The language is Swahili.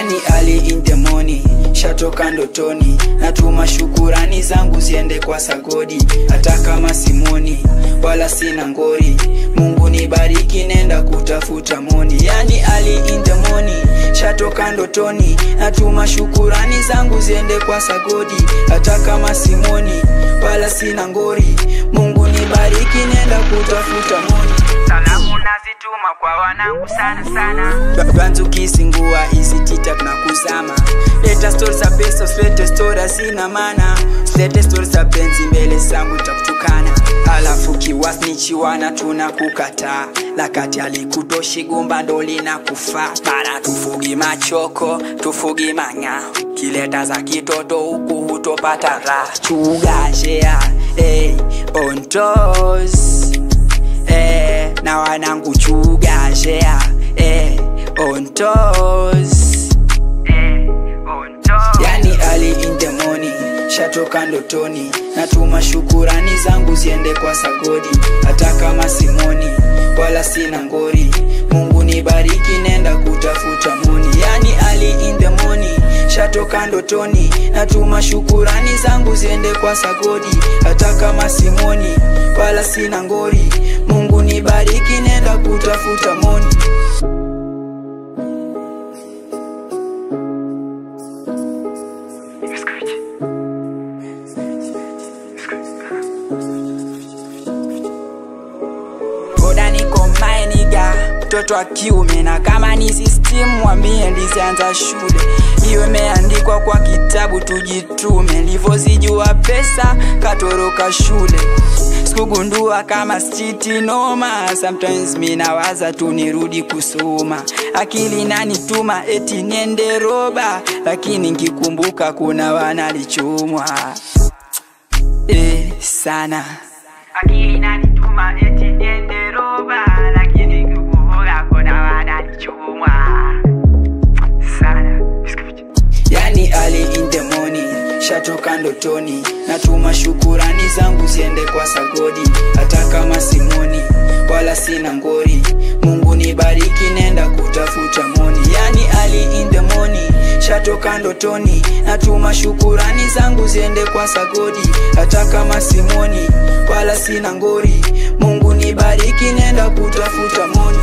Yani early in the morning, shatoka ndotoni, natuma shukurani zangu ziende kwa Sagodi. Hata kama simoni wala sina ngori, Mungu nibariki nenda kutafuta moni. Yani early in the morning, shatoka ndotoni, natuma shukurani zangu ziende kwa Sagodi. Hata kama simoni wala sina ngori, Mungu nibariki nenda kutafuta moni. Salamu nazituma kwa wanangu sana sana. Bantu kisingua hizi tita na kuzama. Leta stories za pesa, leta stories zina maana. Leta stories za penzi mbele zangu takutukana. Alafu kiwasnichiwana tunakukataa. Lakati alikutoshi gumba ndoli na kufa. Para tufugi machoko, tufugi manga. Kileta za kitoto huku hutopata raha. Chugashea, on toes. Na wanangu chugashea, on toes. Yani early in the morning, shatoka ndotoni, natuma shukurani zangu ziende kwa Sagodi. Hata kama simoni wala sina ngori, Mungu nibariki nenda kutafuta moni. Yani early in the morning, shatoka ndotoni, natuma shukurani zangu ziende kwa Sagodi. Hata kama simoni wala sina ngori, Mungu nibariki nenda kutafuta moni. Boda niko maeniga, mtoto wa kiume, na kama ni system mwambie ndizianza shule. Hiyo imeandikwa kwa kitabu tujitume, nilivozijua pesa katoroka shule. Sikugundua kama street noma, sometimes mina waza tu nirudi kusoma. Akili nanituma eti niende roba, lakini nkikumbuka kuna wanalichomwa sana. Akili nanituma eti niende roba, lakini nkikumbuka kuna wanalichomwa sana. Yani early in the morning, shatoka ndotoni, natuma shukurani zangu ziende kwa Sagodi. Hata kama simoni wala sina ngori, Mungu nibariki nenda kutafuta moni. Yani early in the morning, shatoka ndotoni, natuma shukurani zangu ziende kwa Sagodi. Hata kama simoni wala sina ngori, Mungu nibariki nenda kutafuta moni.